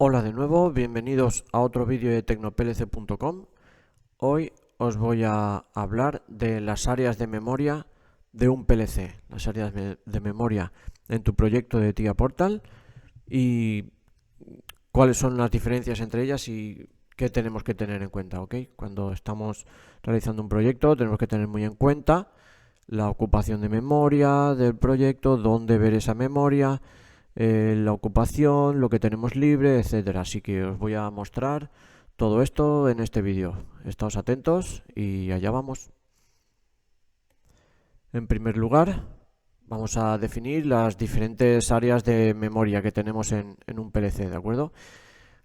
Hola de nuevo, bienvenidos a otro vídeo de tecnoplc.com. Hoy os voy a hablar de las áreas de memoria de un PLC, las áreas de memoria en tu proyecto de TIA Portal y cuáles son las diferencias entre ellas y qué tenemos que tener en cuenta, ¿ok? Cuando estamos realizando un proyecto tenemos que tener muy en cuenta la ocupación de memoria del proyecto, dónde ver esa memoria, la ocupación, lo que tenemos libre, etcétera. Así que os voy a mostrar todo esto en este vídeo. Estáos atentos y allá vamos. En primer lugar, vamos a definir las diferentes áreas de memoria que tenemos en un PLC, ¿de acuerdo?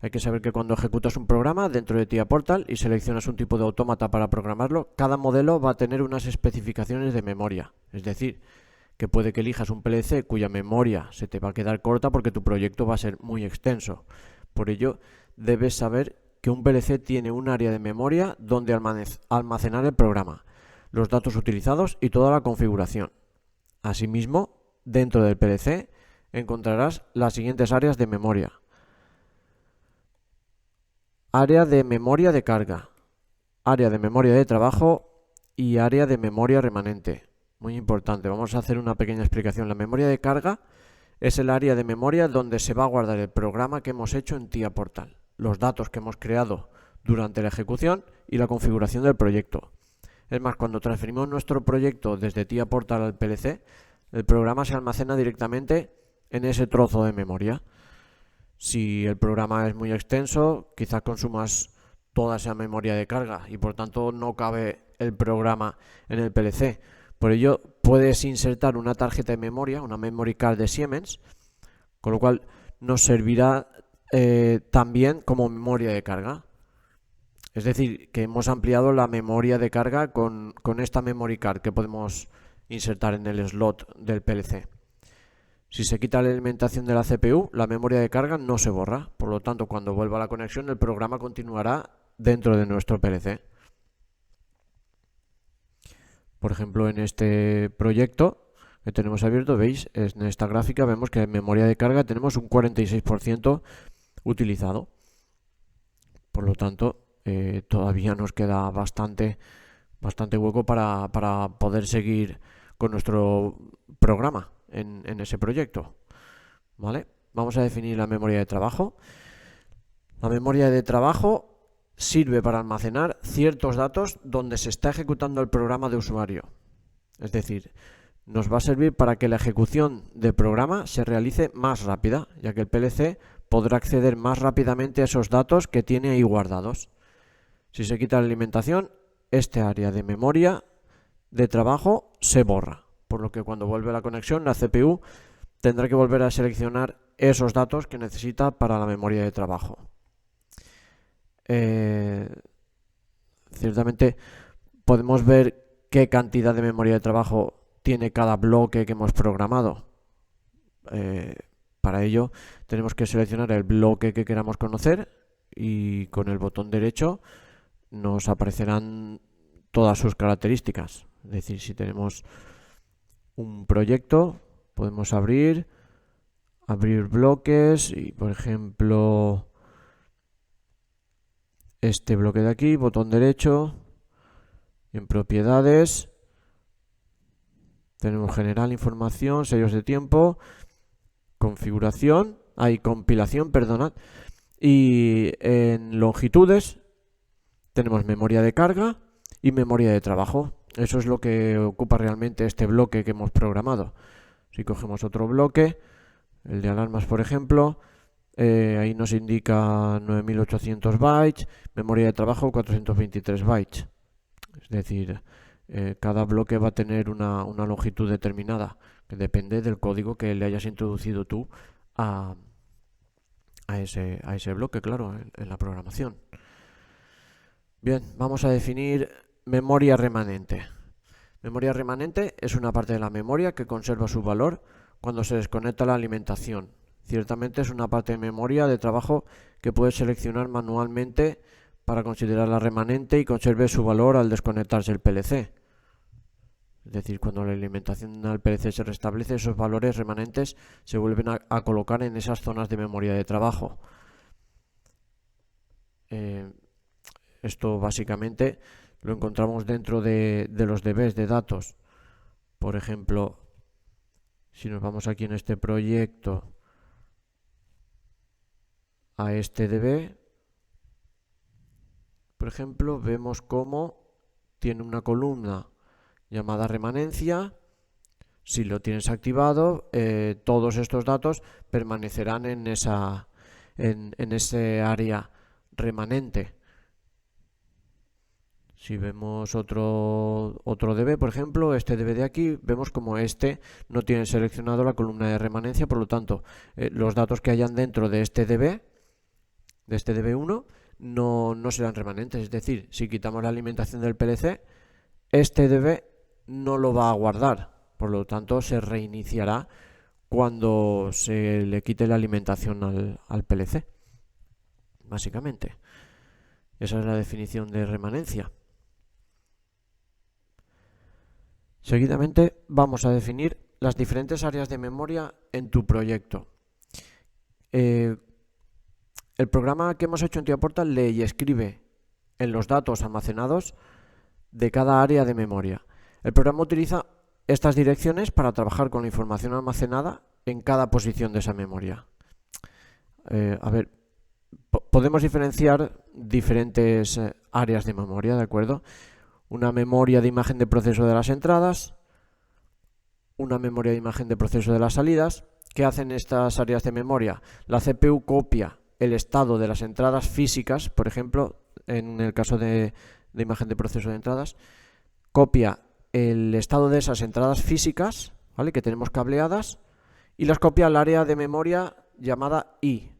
Hay que saber que cuando ejecutas un programa dentro de TIA Portal y seleccionas un tipo de autómata para programarlo, cada modelo va a tener unas especificaciones de memoria. Es decir, que puede que elijas un PLC cuya memoria se te va a quedar corta porque tu proyecto va a ser muy extenso. Por ello, debes saber que un PLC tiene un área de memoria donde almacenar el programa, los datos utilizados y toda la configuración. Asimismo, dentro del PLC encontrarás las siguientes áreas de memoria. Área de memoria de carga, área de memoria de trabajo y área de memoria remanente. Muy importante, vamos a hacer una pequeña explicación. La memoria de carga es el área de memoria donde se va a guardar el programa que hemos hecho en TIA Portal, los datos que hemos creado durante la ejecución y la configuración del proyecto. Es más, cuando transferimos nuestro proyecto desde TIA Portal al PLC, el programa se almacena directamente en ese trozo de memoria. Si el programa es muy extenso, quizás consumas toda esa memoria de carga y por tanto no cabe el programa en el PLC. Por ello, puedes insertar una tarjeta de memoria, una memory card de Siemens, con lo cual nos servirá también como memoria de carga. Es decir, que hemos ampliado la memoria de carga con esta memory card que podemos insertar en el slot del PLC. Si se quita la alimentación de la CPU, la memoria de carga no se borra. Por lo tanto, cuando vuelva la conexión, el programa continuará dentro de nuestro PLC. Por ejemplo, en este proyecto que tenemos abierto, veis, en esta gráfica vemos que en memoria de carga tenemos un 46% utilizado. Por lo tanto, todavía nos queda bastante hueco para poder seguir con nuestro programa en ese proyecto. ¿Vale? Vamos a definir la memoria de trabajo. La memoria de trabajo sirve para almacenar ciertos datos donde se está ejecutando el programa de usuario. Es decir, nos va a servir para que la ejecución del programa se realice más rápida, ya que el PLC podrá acceder más rápidamente a esos datos que tiene ahí guardados. Si se quita la alimentación, este área de memoria de trabajo se borra, por lo que cuando vuelve la conexión, la CPU tendrá que volver a seleccionar esos datos que necesita para la memoria de trabajo. Ciertamente podemos ver qué cantidad de memoria de trabajo tiene cada bloque que hemos programado. Para ello tenemos que seleccionar el bloque que queramos conocer y con el botón derecho nos aparecerán todas sus características. Es decir, si tenemos un proyecto, podemos abrir bloques y, por ejemplo, este bloque de aquí, botón derecho, en propiedades, tenemos general, información, sellos de tiempo, configuración, compilación, perdonad, y en longitudes tenemos memoria de carga y memoria de trabajo. Eso es lo que ocupa realmente este bloque que hemos programado. Si cogemos otro bloque, el de alarmas, por ejemplo, ahí nos indica 9800 bytes, memoria de trabajo 423 bytes. Es decir, cada bloque va a tener una longitud determinada, que depende del código que le hayas introducido tú a ese bloque, claro, en la programación. Bien, vamos a definir memoria remanente. Memoria remanente es una parte de la memoria que conserva su valor cuando se desconecta la alimentación. Ciertamente es una parte de memoria de trabajo que puedes seleccionar manualmente para considerarla remanente y conserve su valor al desconectarse el PLC. Es decir, cuando la alimentación al PLC se restablece, esos valores remanentes se vuelven a colocar en esas zonas de memoria de trabajo. Esto básicamente lo encontramos dentro de los DBs de datos. Por ejemplo, si nos vamos aquí en este proyecto a este DB, por ejemplo, vemos cómo tiene una columna llamada remanencia. Si lo tienes activado, todos estos datos permanecerán en ese área remanente. Si vemos otro DB, por ejemplo, este DB de aquí, vemos como este no tiene seleccionado la columna de remanencia, por lo tanto, los datos que hayan dentro de este DB, de este DB1, no serán remanentes. Es decir, si quitamos la alimentación del PLC, este DB no lo va a guardar. Por lo tanto, se reiniciará cuando se le quite la alimentación al PLC. Básicamente. Esa es la definición de remanencia. Seguidamente vamos a definir las diferentes áreas de memoria en tu proyecto. El programa que hemos hecho en TIAportal lee y escribe en los datos almacenados de cada área de memoria. El programa utiliza estas direcciones para trabajar con la información almacenada en cada posición de esa memoria. Podemos diferenciar diferentes áreas de memoria, ¿de acuerdo? Una memoria de imagen de proceso de las entradas, una memoria de imagen de proceso de las salidas. ¿Qué hacen estas áreas de memoria? La CPU copia el estado de las entradas físicas, por ejemplo, en el caso de imagen de proceso de entradas, copia el estado de esas entradas físicas, ¿vale?, que tenemos cableadas, y las copia al área de memoria llamada I,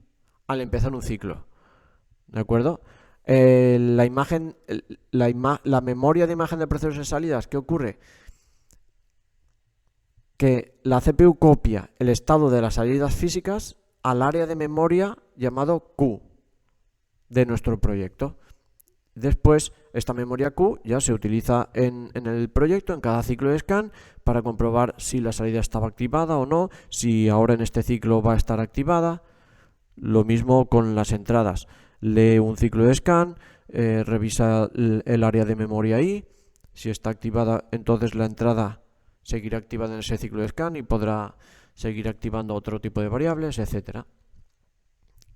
al empezar un ciclo. ¿De acuerdo? La memoria de imagen de procesos de salidas, ¿qué ocurre? Que la CPU copia el estado de las salidas físicas al área de memoria llamado Q de nuestro proyecto. Después, esta memoria Q ya se utiliza en el proyecto, en cada ciclo de scan, para comprobar si la salida estaba activada o no, si ahora en este ciclo va a estar activada. Lo mismo con las entradas. Lee un ciclo de scan, revisa el área de memoria I. Si está activada, entonces la entrada seguirá activada en ese ciclo de scan y podrá seguir activando otro tipo de variables, etc.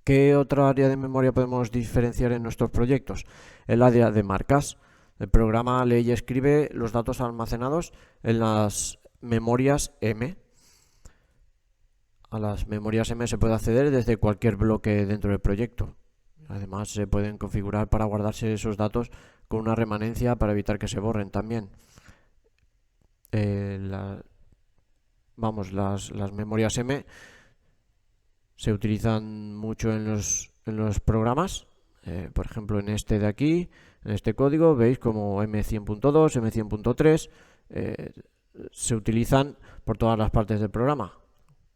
¿Qué otra área de memoria podemos diferenciar en nuestros proyectos? El área de marcas. El programa lee y escribe los datos almacenados en las memorias M. A las memorias M se puede acceder desde cualquier bloque dentro del proyecto. Además, se pueden configurar para guardarse esos datos con una remanencia para evitar que se borren también. Las memorias M se utilizan mucho en los programas. Por ejemplo, en este de aquí, en este código, veis como M100.2, M100.3 se utilizan por todas las partes del programa.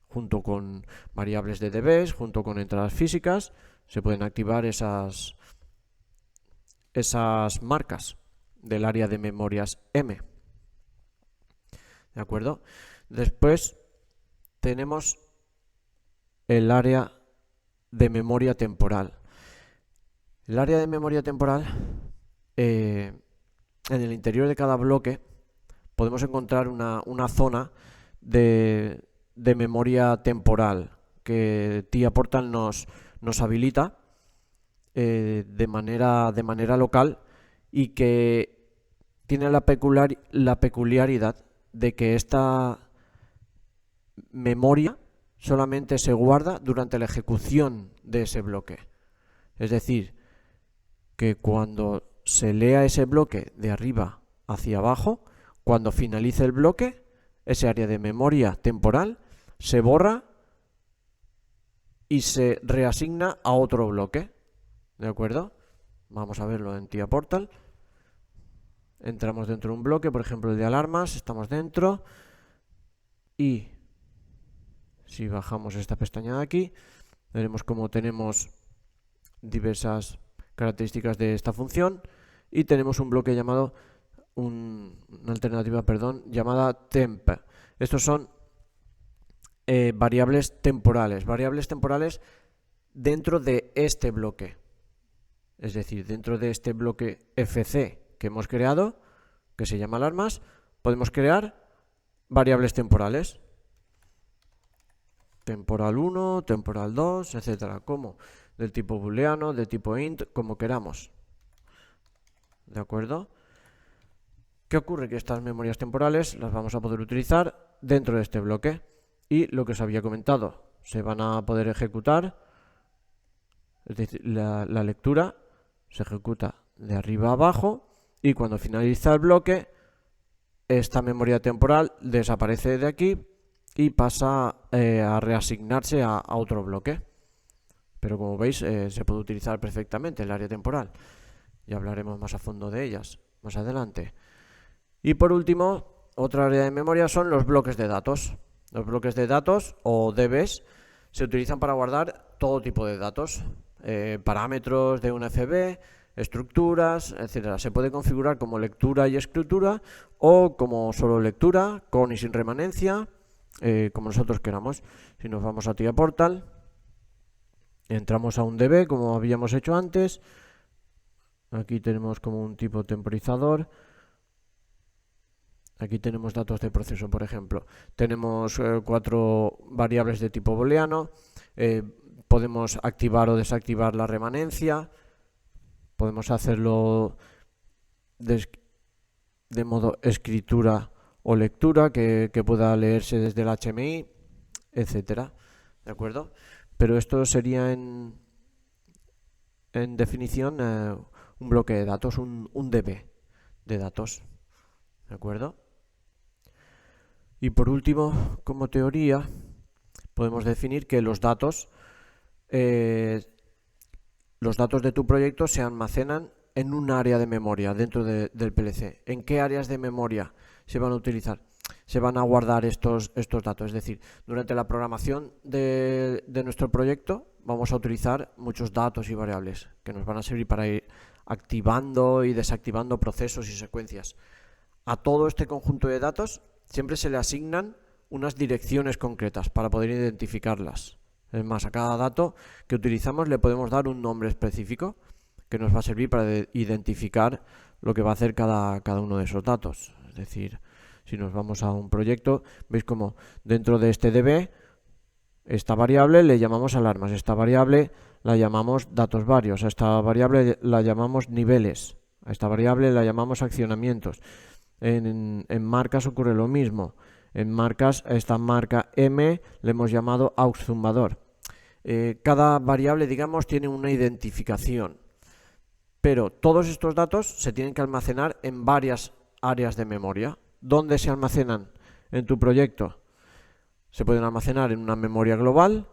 Junto con variables de DBs, junto con entradas físicas, se pueden activar esas marcas del área de memorias M. ¿De acuerdo? Después tenemos el área de memoria temporal. El área de memoria temporal, en el interior de cada bloque podemos encontrar una zona de memoria temporal que TIAportal nos habilita de manera local, y que tiene la peculiaridad de que esta memoria solamente se guarda durante la ejecución de ese bloque. Es decir, que cuando se lea ese bloque de arriba hacia abajo, cuando finalice el bloque, ese área de memoria temporal se borra y se reasigna a otro bloque. ¿De acuerdo? Vamos a verlo en TIAportal. Entramos dentro de un bloque, por ejemplo el de alarmas, estamos dentro, y si bajamos esta pestaña de aquí, veremos cómo tenemos diversas características de esta función, y tenemos un bloque llamado, una alternativa, llamada temp. Estos son variables temporales dentro de este bloque. Es decir, dentro de este bloque FC que hemos creado, que se llama alarmas, podemos crear variables temporales. Temporal 1, temporal 2, etcétera, como del tipo booleano, de tipo int, como queramos. ¿De acuerdo? ¿Qué ocurre? Que estas memorias temporales las vamos a poder utilizar dentro de este bloque. Y lo que os había comentado, se van a poder ejecutar, es decir, la lectura se ejecuta de arriba a abajo y cuando finaliza el bloque, esta memoria temporal desaparece de aquí y pasa a reasignarse a otro bloque. Pero como veis, se puede utilizar perfectamente el área temporal. Ya hablaremos más a fondo de ellas más adelante. Y por último, otra área de memoria son los bloques de datos. Los bloques de datos o DBs se utilizan para guardar todo tipo de datos, parámetros de una FB, estructuras, etcétera. Se puede configurar como lectura y escritura o como solo lectura, con y sin remanencia, como nosotros queramos. Si nos vamos a TIA Portal, entramos a un DB como habíamos hecho antes. Aquí tenemos como un tipo temporizador. Aquí tenemos datos de proceso, por ejemplo. Tenemos 4 variables de tipo booleano. Podemos activar o desactivar la remanencia. Podemos hacerlo de modo escritura o lectura, que pueda leerse desde el HMI, etcétera. ¿De acuerdo? Pero esto sería en definición un bloque de datos, un DB de datos. ¿De acuerdo? Y por último, como teoría, podemos definir que los datos de tu proyecto se almacenan en un área de memoria dentro del PLC. ¿En qué áreas de memoria se van a utilizar? Se van a guardar estos datos. Es decir, durante la programación de nuestro proyecto vamos a utilizar muchos datos y variables que nos van a servir para ir activando y desactivando procesos y secuencias. A todo este conjunto de datos siempre se le asignan unas direcciones concretas para poder identificarlas. Es más, a cada dato que utilizamos le podemos dar un nombre específico que nos va a servir para identificar lo que va a hacer cada uno de esos datos. Es decir, si nos vamos a un proyecto, veis como dentro de este DB, esta variable le llamamos alarmas, esta variable la llamamos datos varios, a esta variable la llamamos niveles, a esta variable la llamamos accionamientos. En marcas ocurre lo mismo. En marcas, a esta marca M le hemos llamado aux zumbador. Cada variable, digamos, tiene una identificación. Pero todos estos datos se tienen que almacenar en varias áreas de memoria. ¿Dónde se almacenan en tu proyecto? Se pueden almacenar en una memoria global,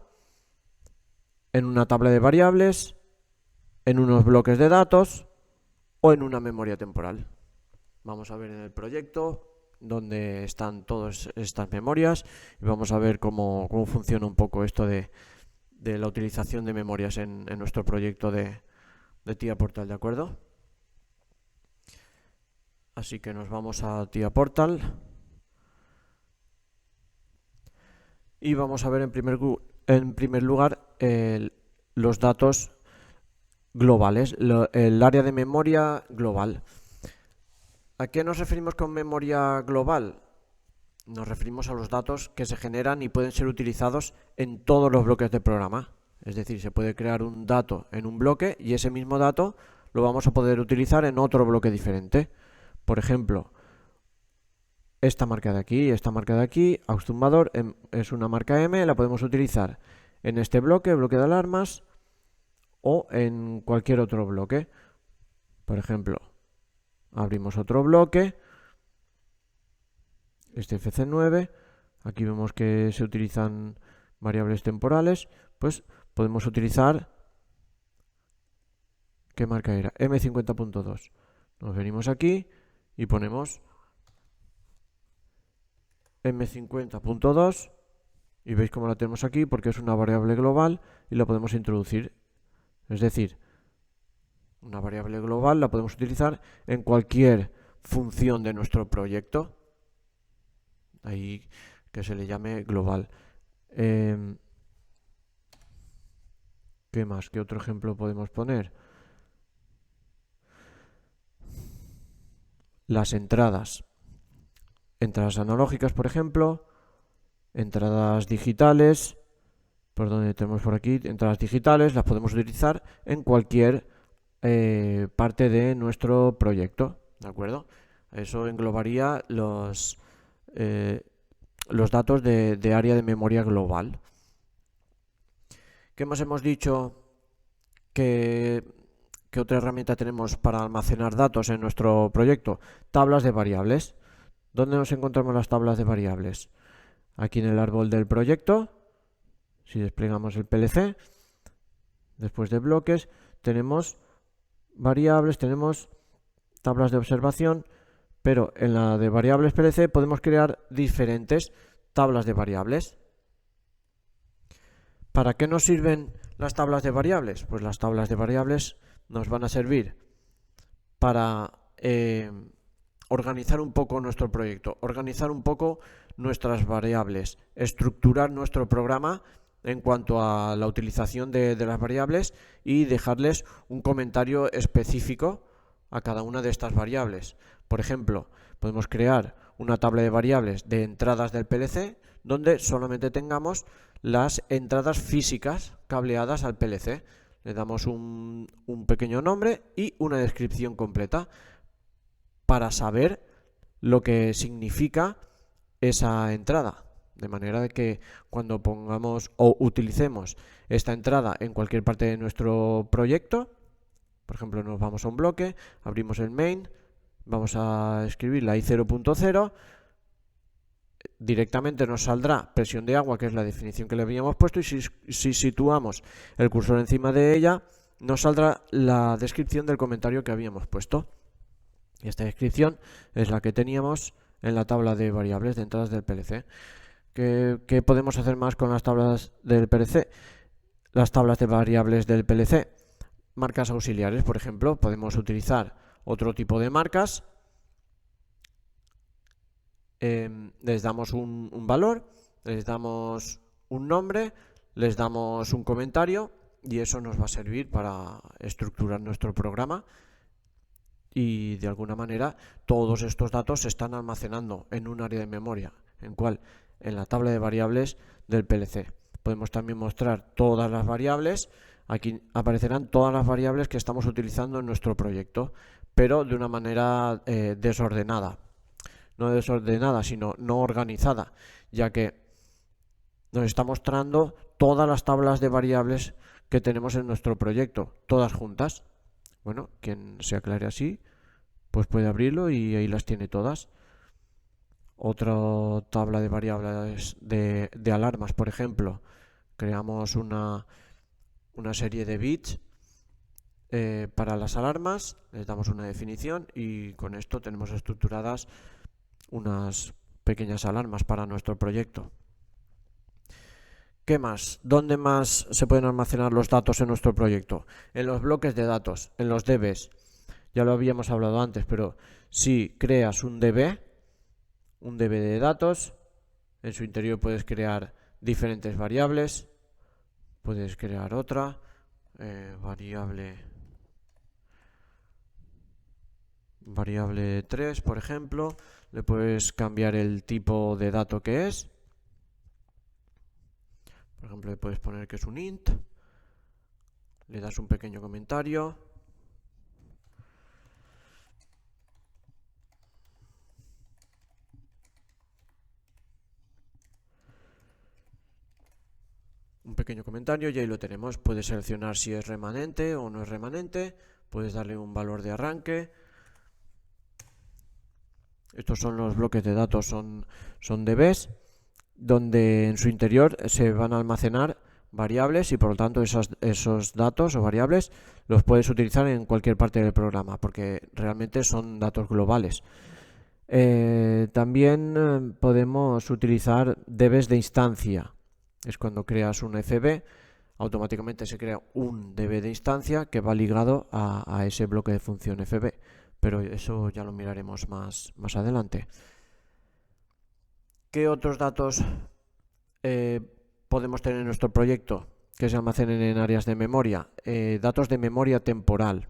en una tabla de variables, en unos bloques de datos o en una memoria temporal. Vamos a ver en el proyecto dónde están todas estas memorias y vamos a ver cómo funciona un poco esto de la utilización de memorias en nuestro proyecto de TIA Portal, ¿de acuerdo? Así que nos vamos a TIA Portal y vamos a ver en primer lugar los datos globales, el área de memoria global. ¿A qué nos referimos con memoria global? Nos referimos a los datos que se generan y pueden ser utilizados en todos los bloques del programa. Es decir, se puede crear un dato en un bloque y ese mismo dato lo vamos a poder utilizar en otro bloque diferente. Por ejemplo, esta marca de aquí, aux zumbador, es una marca M, la podemos utilizar en este bloque de alarmas o en cualquier otro bloque. Por ejemplo, abrimos otro bloque, este FC9, aquí vemos que se utilizan variables temporales, pues podemos utilizar, ¿qué marca era? M50.2. Nos venimos aquí y ponemos M50.2 y veis cómo la tenemos aquí porque es una variable global y la podemos introducir. Es decir, una variable global la podemos utilizar en cualquier función de nuestro proyecto. Ahí que se le llame global. ¿Qué más? ¿Qué otro ejemplo podemos poner? las entradas. Entradas analógicas, por ejemplo, entradas digitales, por donde tenemos por aquí, entradas digitales, las podemos utilizar en cualquier parte de nuestro proyecto, ¿de acuerdo? Eso englobaría los datos de área de memoria global. ¿Qué más hemos dicho? ¿Qué otra herramienta tenemos para almacenar datos en nuestro proyecto? Tablas de variables. ¿Dónde nos encontramos las tablas de variables? Aquí en el árbol del proyecto. Si desplegamos el PLC, después de bloques, tenemos variables, tenemos tablas de observación, pero en la de variables PLC podemos crear diferentes tablas de variables. ¿Para qué nos sirven las tablas de variables? Pues las tablas de variables nos van a servir para organizar un poco nuestro proyecto, organizar un poco nuestras variables, estructurar nuestro programa en cuanto a la utilización de las variables y dejarles un comentario específico a cada una de estas variables. Por ejemplo, podemos crear una tabla de variables de entradas del PLC donde solamente tengamos las entradas físicas cableadas al PLC. Le damos un pequeño nombre y una descripción completa para saber lo que significa esa entrada. De manera de que cuando pongamos o utilicemos esta entrada en cualquier parte de nuestro proyecto, por ejemplo, nos vamos a un bloque, abrimos el main, vamos a escribir la I0.0, directamente nos saldrá presión de agua, que es la definición que le habíamos puesto, y si situamos el cursor encima de ella, nos saldrá la descripción del comentario que habíamos puesto. Y esta descripción es la que teníamos en la tabla de variables de entradas del PLC. ¿Qué podemos hacer más con las tablas del PLC? Las tablas de variables del PLC. Marcas auxiliares, por ejemplo, podemos utilizar otro tipo de marcas. Les damos un valor, les damos un nombre, les damos un comentario y eso nos va a servir para estructurar nuestro programa. Y de alguna manera todos estos datos se están almacenando en un área de memoria, en la tabla de variables del PLC. Podemos también mostrar todas las variables. Aquí aparecerán todas las variables que estamos utilizando en nuestro proyecto, pero de una manera desordenada. No desordenada, sino no organizada, ya que nos está mostrando todas las tablas de variables que tenemos en nuestro proyecto, todas juntas. Bueno, quien se aclare así, pues puede abrirlo y ahí las tiene todas. Otra tabla de variables de alarmas, por ejemplo. Creamos una serie de bits para las alarmas, les damos una definición y con esto tenemos estructuradas unas pequeñas alarmas para nuestro proyecto. ¿Qué más? ¿Dónde más se pueden almacenar los datos en nuestro proyecto? En los bloques de datos, en los DBs. Ya lo habíamos hablado antes, pero si creas un DB de datos, en su interior puedes crear diferentes variables. Puedes crear otra, variable 3, por ejemplo. Le puedes cambiar el tipo de dato que es. Por ejemplo, le puedes poner que es un int. Le das un pequeño comentario. Un pequeño comentario y ahí lo tenemos. Puedes seleccionar si es remanente o no es remanente. Puedes darle un valor de arranque. Estos son los bloques de datos, son DBs, donde en su interior se van a almacenar variables y por lo tanto esos datos o variables los puedes utilizar en cualquier parte del programa porque realmente son datos globales. También podemos utilizar DBs de instancia. Es cuando creas un FB, automáticamente se crea un DB de instancia que va ligado a ese bloque de función FB. Pero eso ya lo miraremos más adelante. ¿Qué otros datos podemos tener en nuestro proyecto que se almacenen en áreas de memoria? Datos de memoria temporal.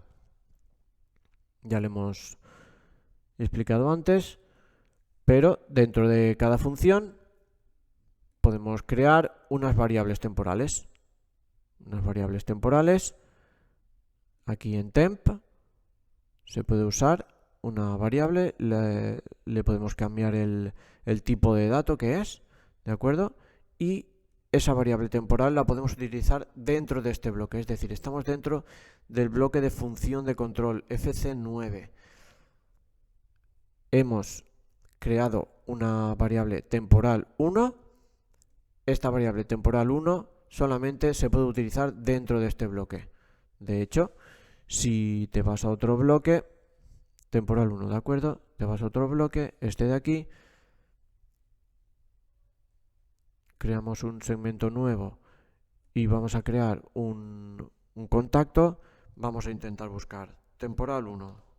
Ya lo hemos he explicado antes, pero dentro de cada función podemos crear unas variables temporales. Aquí en temp se puede usar una variable, le podemos cambiar el tipo de dato que es, ¿de acuerdo? Y esa variable temporal la podemos utilizar dentro de este bloque, es decir, estamos dentro del bloque de función de control FC9. Hemos creado una variable temporal 1. Esta variable temporal 1 solamente se puede utilizar dentro de este bloque. De hecho, si te vas a otro bloque, temporal 1, ¿de acuerdo? Te vas a otro bloque, este de aquí, creamos un segmento nuevo y vamos a crear un contacto. Vamos a intentar buscar temporal 1.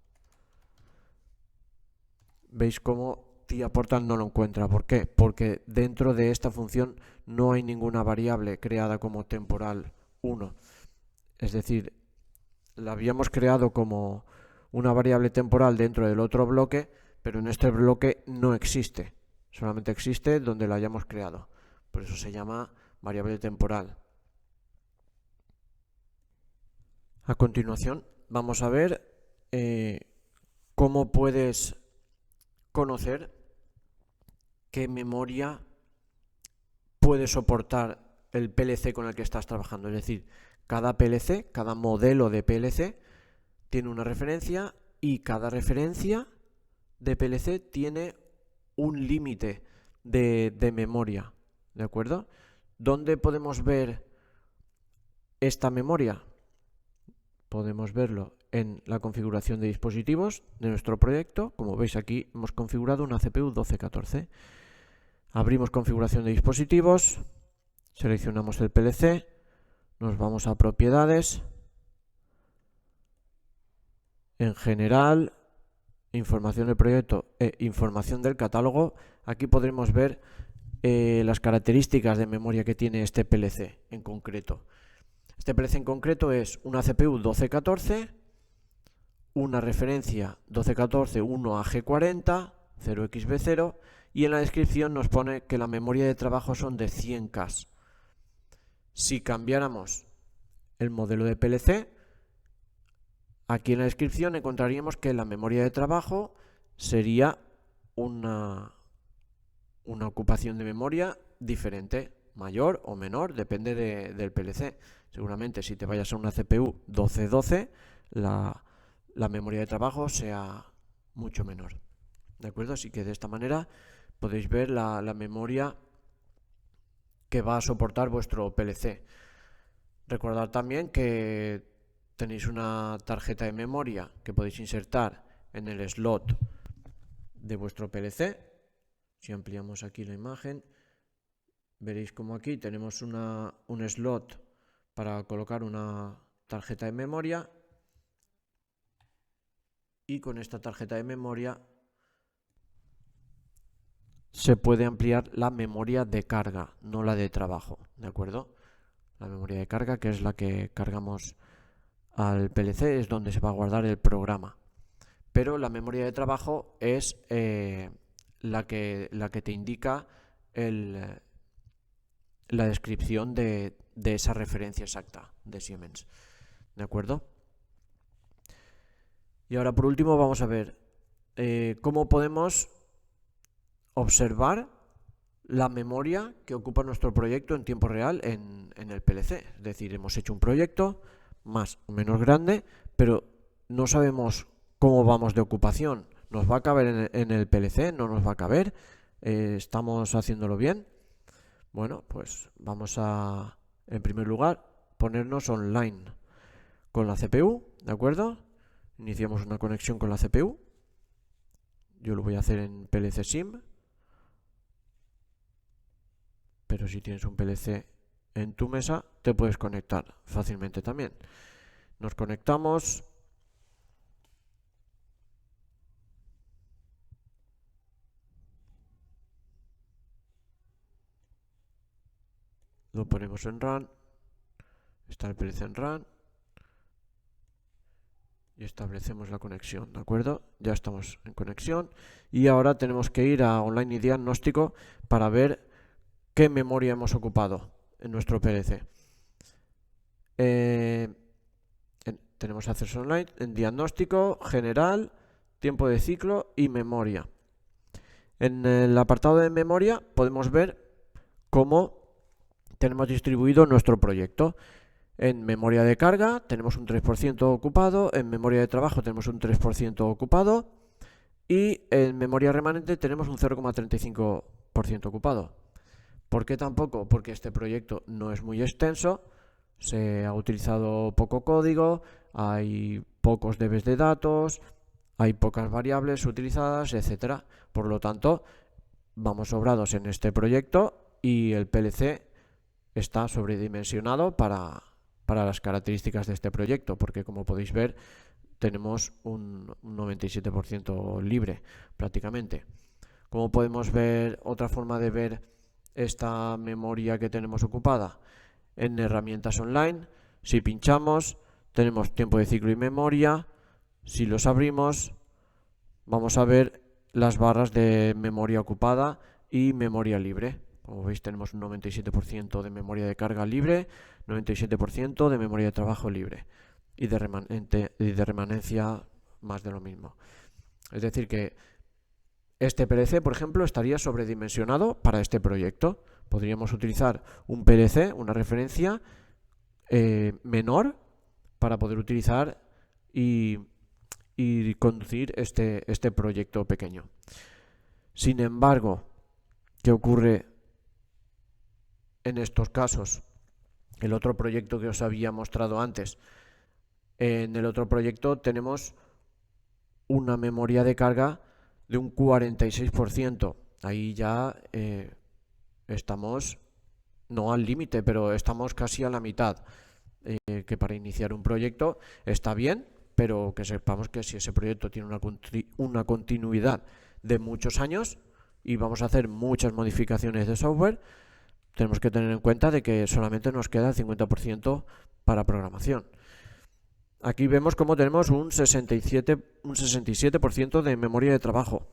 ¿Veis cómo TIAPortal no lo encuentra? ¿Por qué? Porque dentro de esta función no hay ninguna variable creada como temporal 1. Es decir, la habíamos creado como una variable temporal dentro del otro bloque, pero en este bloque no existe. Solamente existe donde la hayamos creado. Por eso se llama variable temporal. A continuación vamos a ver cómo puedes conocer qué memoria puede soportar el PLC con el que estás trabajando. Es decir, cada PLC, cada modelo de PLC tiene una referencia y cada referencia de PLC tiene un límite de memoria, ¿de acuerdo? ¿Dónde podemos ver esta memoria? Podemos verlo en la configuración de dispositivos de nuestro proyecto. Como veis aquí hemos configurado una CPU 1214. Abrimos configuración de dispositivos, seleccionamos el PLC, nos vamos a propiedades, en general, información del proyecto e información del catálogo. Aquí podremos ver las características de memoria que tiene este PLC en concreto. Este PLC en concreto es una CPU 1214, una referencia 1214 1AG40, 0xb0, y en la descripción nos pone que la memoria de trabajo son de 100K. Si cambiáramos el modelo de PLC, aquí en la descripción encontraríamos que la memoria de trabajo sería una ocupación de memoria diferente, mayor o menor, depende del PLC. Seguramente si te vayas a una CPU 1212, la memoria de trabajo sea mucho menor. ¿De acuerdo? Así que de esta manera podéis ver la memoria que va a soportar vuestro PLC. Recordad también que tenéis una tarjeta de memoria que podéis insertar en el slot de vuestro PLC. Si ampliamos aquí la imagen, veréis como aquí tenemos un slot para colocar una tarjeta de memoria, y con esta tarjeta de memoria se puede ampliar la memoria de carga, no la de trabajo, ¿de acuerdo? La memoria de carga, que es la que cargamos al PLC, es donde se va a guardar el programa. Pero la memoria de trabajo es la que te indica la descripción de esa referencia exacta de Siemens. ¿De acuerdo? Y ahora por último vamos a ver cómo podemos observar la memoria que ocupa nuestro proyecto en tiempo real en el PLC. Es decir, hemos hecho un proyecto más o menos grande, pero no sabemos cómo vamos de ocupación. ¿Nos va a caber en el PLC? ¿No nos va a caber? ¿Estamos haciéndolo bien? Bueno, pues vamos a, en primer lugar, ponernos online con la CPU, ¿de acuerdo? Iniciamos una conexión con la CPU. Yo lo voy a hacer en PLC Sim, pero si tienes un PLC en tu mesa, te puedes conectar fácilmente también. Nos conectamos. Lo ponemos en Run. Está el PLC en Run. y establecemos la conexión, ¿de acuerdo? Ya estamos en conexión y ahora tenemos que ir a Online y Diagnóstico para ver qué memoria hemos ocupado en nuestro PLC. Tenemos acceso online en Diagnóstico, General, Tiempo de ciclo y Memoria. En el apartado de Memoria podemos ver cómo tenemos distribuido nuestro proyecto. En memoria de carga tenemos un 3% ocupado, en memoria de trabajo tenemos un 3% ocupado y en memoria remanente tenemos un 0,35% ocupado. ¿Por qué tampoco? Porque este proyecto no es muy extenso, se ha utilizado poco código, hay pocos debes de datos, hay pocas variables utilizadas, etcétera. Por lo tanto, vamos sobrados en este proyecto y el PLC está sobredimensionado para las características de este proyecto, porque como podéis ver tenemos un 97% libre prácticamente. ¿Cómo podemos ver otra forma de ver esta memoria que tenemos ocupada? En herramientas online, si pinchamos, tenemos tiempo de ciclo y memoria. Si los abrimos, vamos a ver las barras de memoria ocupada y memoria libre. Como veis, tenemos un 97% de memoria de carga libre, 97% de memoria de trabajo libre y de remanencia más de lo mismo. Es decir que este PLC, por ejemplo, estaría sobredimensionado para este proyecto. Podríamos utilizar un PLC, una referencia menor para poder utilizar y conducir este proyecto pequeño. Sin embargo, ¿qué ocurre en estos casos? El otro proyecto que os había mostrado antes. En el otro proyecto tenemos una memoria de carga de un 46%. Ahí ya estamos, no al límite, pero estamos casi a la mitad. Que para iniciar un proyecto está bien, pero que sepamos que si ese proyecto tiene una continuidad de muchos años y vamos a hacer muchas modificaciones de software, tenemos que tener en cuenta de que solamente nos queda el 50% para programación. Aquí vemos cómo tenemos un 67% de memoria de trabajo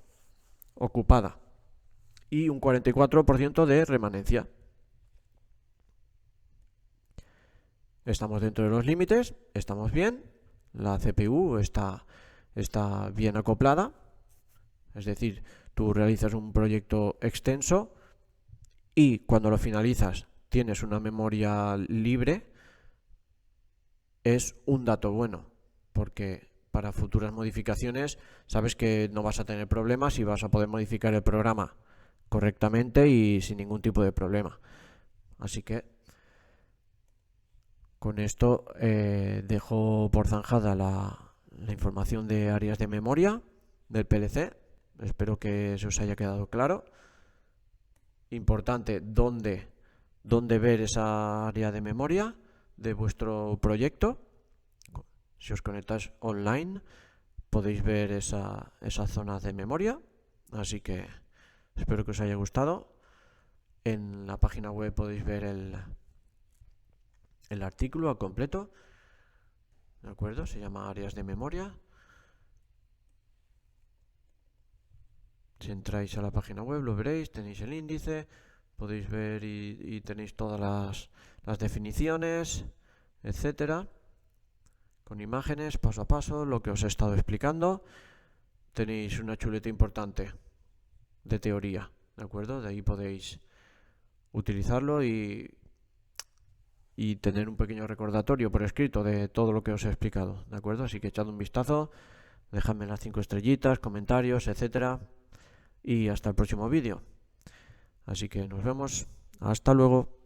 ocupada y un 44% de remanencia. Estamos dentro de los límites, estamos bien, la CPU está bien acoplada, es decir, tú realizas un proyecto extenso y cuando lo finalizas tienes una memoria libre, es un dato bueno, porque para futuras modificaciones sabes que no vas a tener problemas y vas a poder modificar el programa correctamente y sin ningún tipo de problema. Así que con esto dejo por zanjada la información de áreas de memoria del PLC. Espero que se os haya quedado claro. Importante dónde ver esa área de memoria de vuestro proyecto. Si os conectáis online podéis ver esa zona de memoria. Así que espero que os haya gustado. En la página web podéis ver el artículo al completo, ¿de acuerdo? Se llama áreas de memoria. Si entráis a la página web lo veréis, tenéis el índice, podéis ver y tenéis todas las definiciones, etcétera, con imágenes paso a paso, lo que os he estado explicando. Tenéis una chuleta importante de teoría, ¿de acuerdo? De ahí podéis utilizarlo y tener un pequeño recordatorio por escrito de todo lo que os he explicado, ¿de acuerdo? Así que echad un vistazo, dejadme las 5 estrellitas, comentarios, etcétera, y hasta el próximo vídeo. Así que nos vemos, hasta luego.